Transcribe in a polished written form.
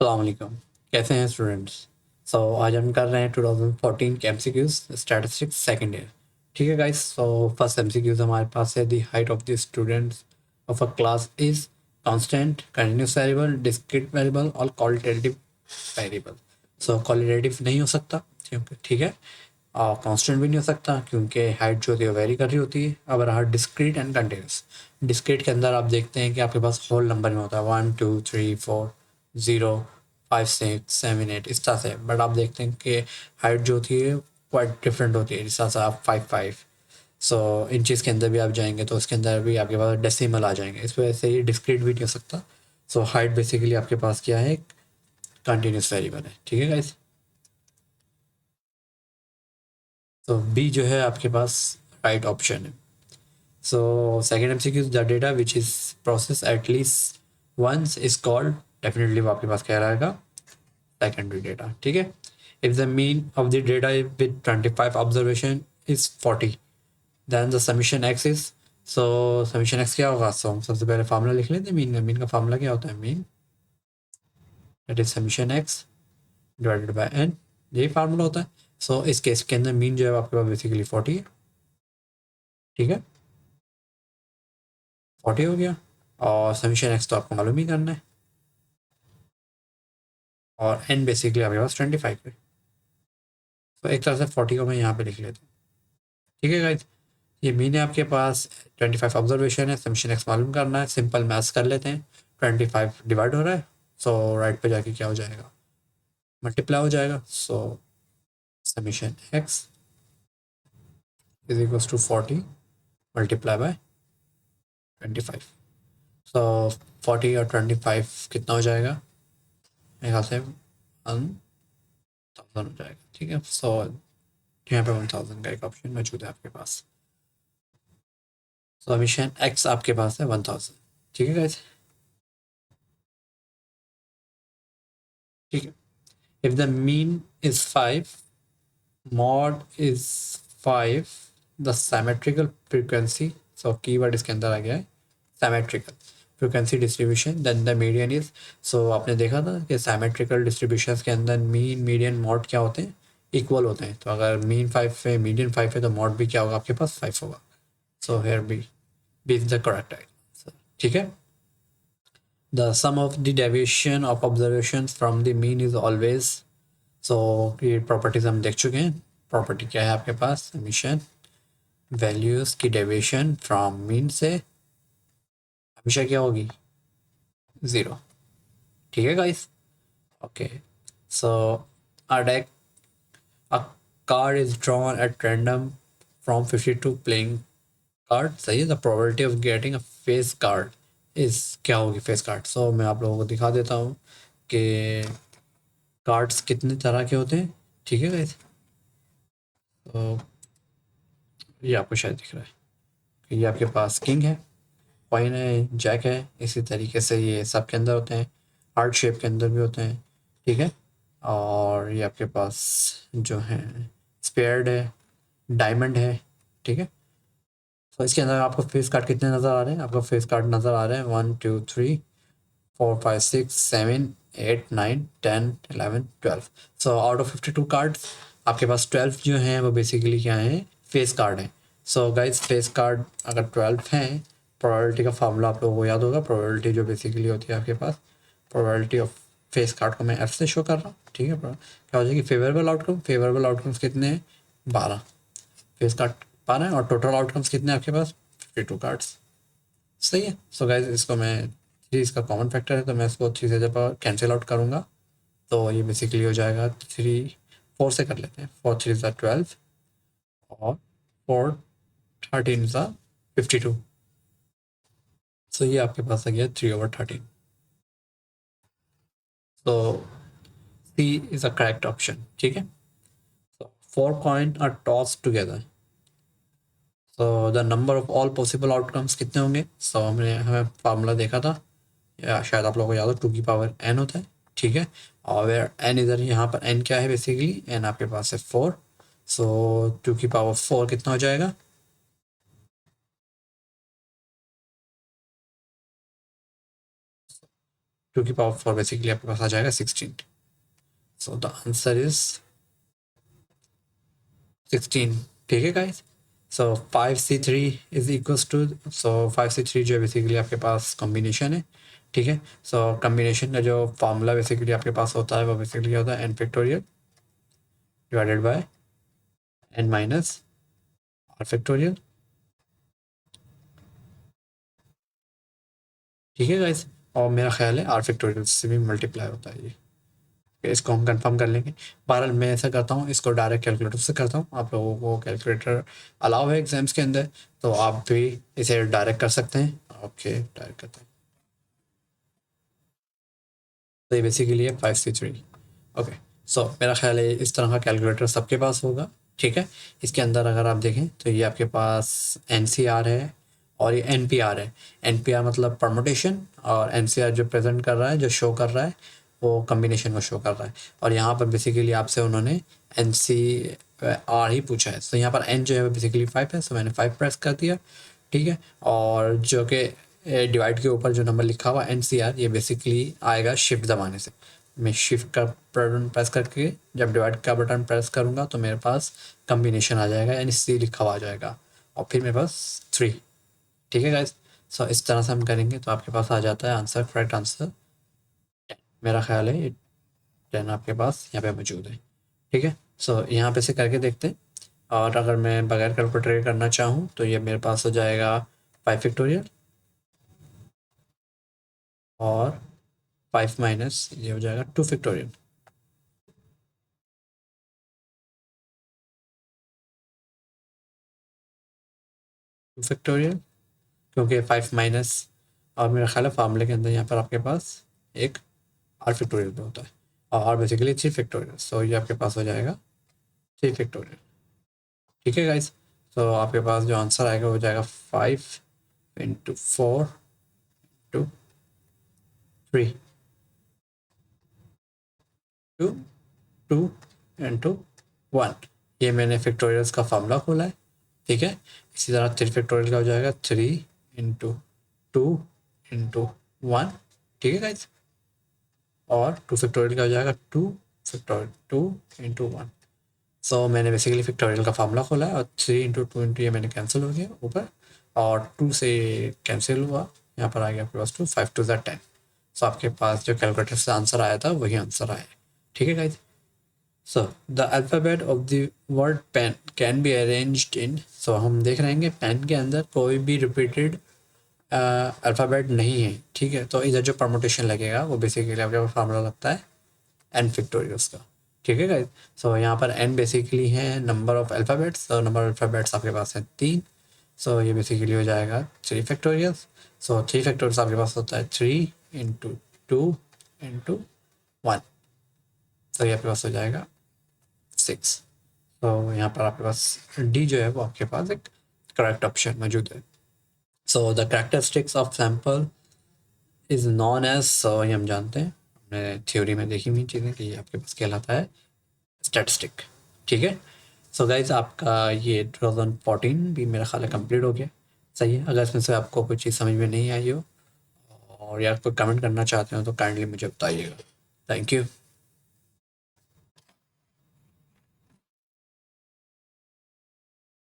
अस्सलामुअलैकुम। कैसे हैं स्टूडेंट्स? आज हम कर रहे हैं 2014 के एमसीक्यूज स्टैटिस्टिक्स सेकंड ईयर। ठीक है गाइस, फर्स्ट एमसीक्यूज हमारे पास है, the height of the students of a class is constant, continuous variable, discrete variable और क्वालिटेटिव वेरिएबल। क्वालिटेटिव नहीं हो सकता क्योंकि ठीक है, और कांस्टेंट भी नहीं हो सकता क्योंकि हाइट जो होती है वेरी कर रही होती है। अब रहा डिस्क्रीट एंड कंटिन्यूस। डिस्क्रीट के अंदर आप देखते हैं कि आपके पास होल नंबर में होता है 1 2 3 4 0 5 6 7 8 इस तरह से। बट आप देखते हैं कि हाइट जो होती है क्वाइट डिफरेंट होती है। जिस तरह से आप 5 इंचज़ के अंदर भी आप जाएंगे तो उसके अंदर भी आपके पास डेसिमल आ जाएंगे। इस वजह से ये डिस्क्रीट भी नहीं हो सकता। हाइट बेसिकली आपके पास क्या है, कंटिन्यूस वेरिएबल है। ठीक है गाइस, तो बी जो है आपके पास राइट ऑप्शन है। Second MCQ, the data which is process at least once is called, definitely वो आपके पास कह रहेगा सेकेंडरी डेटा। ठीक है, if the mean of the data with 25 observation is 40, then the summation X is, summation X क्या होगा? हम सबसे पहले फार्मूला लिख लेते हैं। मीन का फार्मूला क्या होता है? Mean that is summation X divided by N, यही फार्मूला होता है। इस केस के अंदर मीन जो है आपके पास बेसिकली 40 है। ठीक है, 40 हो गया, और समीशन एक्स तो आपको मालूम ही करना है, और एन बेसिकली आपके पास 25 है। एक तरह से 40 को मैं यहाँ पे लिख लेता हूँ। ठीक है गाइस, ये मीन है आपके पास, 25 ऑब्जर्वेशन है, समीशन एक्स मालूम करना है। सिंपल मैथ्स कर लेते हैं। 25 डिवाइड हो रहा है, राइट पे जाके क्या हो जाएगा? मल्टीप्लाई हो जाएगा। Summation X is equals to 40 multiply by 25। 40 और 25 कितना हो जाएगा? मेरे ख्याल से 1000 हो जाएगा। ठीक है, यहाँ पे 1000 का एक ऑप्शन मौजूद है आपके पास। समीशन एक्स आपके पास है 1000। ठीक है गाइस, ठीक है। If the mean is 5, mod is 5, the symmetrical frequency, keyword इसके अंदर आ गया है symmetrical frequency distribution, then the median is, आपने देखा था कि symmetrical distributions के अंदर मीन मीडियन मॉड क्या होते हैं? इक्वल होते हैं। तो अगर मीन 5 है, मीडियन 5 है, तो मॉड भी क्या होगा आपके पास? 5 होगा। Here B is the correct answer. ठीक है, the sum of the deviation of observation from the mean is always, ये प्रॉपर्टीज हम देख चुके हैं। प्रॉपर्टी क्या है आपके पास? समीशन वैल्यूज की डेविएशन फ्रॉम मीन से हमेशा क्या होगी? 0। ठीक है guys, okay. So a deck, a card is drawn at random from 52 playing card, सही है। The probability of getting a face card is, क्या होगी फेस कार्ड? मैं आप लोगों को दिखा देता हूँ कि कार्ड्स कितने तरह के होते हैं। ठीक है गाइस, तो ये आपको शायद दिख रहा है कि ये आपके पास किंग है, कॉइन है, जैक है। इसी तरीके से ये सब के अंदर होते हैं, हार्ट शेप के अंदर भी होते हैं। ठीक है, और ये आपके पास जो है स्पेयर्ड है, डायमंड है। ठीक है, इसके अंदर आपको फेस कार्ड कितने नज़र आ रहे हैं? आपको फेस कार्ड नज़र आ रहे हैं 1 2 3 4 5 6 7 8 9 10 11 12। आउट ऑफ 52 कार्ड्स आपके पास 12 जो हैं वो बेसिकली क्या हैं? फेस कार्ड हैं। गाइस, फेस कार्ड अगर 12 हैं, प्रोबेबिलिटी का फार्मूला आप लोगों को याद होगा। प्रोबेबिलिटी जो बेसिकली होती है आपके पास, प्रोबेबिलिटी ऑफ फेस कार्ड को मैं एफ से शो कर रहा हूँ। ठीक है, क्या हो जाएगी? फेवरेबल आउटकम, फेवरेबल आउटकम्स कितने हैं? 12 फेस कार्ड 12 है, और टोटल आउटकम्स कितने हैं आपके पास? 52 कार्ड्स। सही है। गाइस, इसको मैं थ्री, इसका कॉमन फैक्टर है तो मैं इसको 3 से जब कैंसिल आउट करूँगा तो ये बेसिकली हो जाएगा 3, 4 से कर लेते हैं। 4 3 ज़ा 12 और 4 13 ज़ा 52। ये आपके पास आ गया 3/13। So C is a correct option. ठीक है, 4 coin are toss together, the number of all possible outcomes कितने होंगे? हमने हमें फार्मूला देखा था, या शायद आप लोगों को याद हो, 2 की पावर n होता है। ठीक है, और एन इधर, यहाँ पर n क्या है? बेसिकली n आपके पास है 4। 2 की पावर 4 कितना हो जाएगा? 2 की पावर 4 बेसिकली आपके पास आ जाएगा 16। So the answer is 16। ठीक है guys. So 5C3 is equals to, so 5C3 जो है बेसिकली आपके पास कॉम्बिनेशन है। ठीक है। सो कॉम्बिनेशन का जो फार्मूला बेसिकली आपके पास होता है वो बेसिकली क्या होता है, n factorial divided by n minus r factorial. ठीक है गाइस। और मेरा ख्याल है r फैक्टोरियल से भी मल्टीप्लाई होता है ये। इसको हम कंफर्म कर लेंगे। बहरहाल मैं ऐसा करता हूँ, इसको डायरेक्ट कैलकुलेटर से करता हूँ। आप लोगों को कैलकुलेटर अलाउ है एग्जाम्स के अंदर, तो आप भी इसे डायरेक्ट कर सकते हैं। ओके, डायरेक्ट करते हैं। तो ये बेसिकली है 5C3। ओके। सो मेरा ख्याल है इस तरह का कैलकुलेटर सबके पास होगा। ठीक है। इसके अंदर अगर आप देखें तो ये आपके पास NCR है और ये NPR है। NPR मतलब परमुटेशन, और NCR जो प्रेजेंट कर रहा है, जो शो कर रहा है, वो कम्बिनेशन को शो कर रहा है। और यहाँ पर बेसिकली आपसे उन्होंने NCR ही पूछा है। तो यहाँ पर N जो है बेसिकली 5 है, सो मैंने 5 प्रेस कर दिया। ठीक है। और जो कि डिवाइड के ऊपर जो नंबर लिखा हुआ NCR, ये बेसिकली आएगा शिफ्ट दबाने से। मैं शिफ्ट का बटन प्रेस करके जब डिवाइड का बटन प्रेस करूँगा तो मेरे पास कम्बिनेशन आ जाएगा, यानी C लिखा हुआ आ जाएगा, और फिर मेरे पास 3। ठीक है गाइस। सो इस तरह से हम करेंगे तो आपके पास आ जाता है आंसर, करेक्ट आंसर 10। मेरा ख्याल है 10 आपके पास यहाँ पे मौजूद है। ठीक है। सो यहाँ पे से करके देखते हैं। और अगर मैं बगैर कैलकुलेटर करना चाहूँ तो ये मेरे पास हो जाएगा 5 फैक्टोरियल और 5 माइनस ये हो जाएगा 2 फैक्टोरियल। 2 फैक्टोरियल, क्योंकि 5 माइनस, और मेरा ख्याल है फार्मूले के अंदर यहाँ पर आपके पास एक r फैक्टोरियल भी होता है, और r बेसिकली 3 फैक्टोरियल। सो ये आपके पास हो जाएगा 3 फैक्टोरियल। ठीक है गाइस। तो आपके पास जो आंसर आएगा वो जाएगा 5 इंटू 4 टू 3 टू 2 इंटू 1। ये मैंने फैक्टोरियल्स का फार्मूला खोला है। ठीक है। इसी तरह 3 फैक्टोरियल का हो जाएगा 3 इंटू 2 इंटू 1। ठीक है गाइस। और 2 फैक्टोरियल का हो जाएगा 2 फैक्टोरियल 2 इंटू 1। सो मैंने बेसिकली फैक्टोरियल का फार्मूला खोला है, और 3 इंटू 2 इंटू ये मैंने कैंसिल हो गया ऊपर, और 2 से कैंसिल हुआ, यहाँ पर आ गया आपके पास 2, 5 टू ज़ा 10। सो आपके पास जो कैलकुलेटर से आंसर आया था वही आंसर आया है। ठीक है guys. So the alphabet of the word pen can be arranged in, so हम देख रहे हैं कि पेन के अंदर कोई भी रिपीटेड अल्फ़ाबेट नहीं है। ठीक है। तो इधर जो परमुटेशन लगेगा वो बेसिकली आपके पास फार्मूला लगता है n फैक्टोरियल्स का। ठीक है गाइज। सो यहाँ पर n बेसिकली है नंबर ऑफ अल्फ़ाबेट्स, तो नंबर ऑफ अल्फ़ाबेट्स आपके पास है 3। सो ये बेसिकली हो जाएगा 3 फैक्टोरियल्स। सो 3 फैक्टोरियल्स आपके पास होता है 3 इंटू 2 इंटू 1। तो ये आपके पास हो जाएगा 6। तो यहाँ पर आपके पास D जो है वो आपके पास एक करेक्ट ऑप्शन मौजूद है। So the characteristics of sample is non age, so ये हम जानते हैं, हमने थ्योरी में देखी हुई चीज़ें कि ये आपके पास कहलाता है स्टैटिस्टिक। ठीक है। सो गाइज आपका ये 2014 भी मेरा ख्याल है कंप्लीट हो गया। सही है। अगर इसमें से आपको कोई चीज़ समझ में नहीं आई हो और या कोई कमेंट करना चाहते हो तो काइंडली मुझे बताइएगा। Thank you.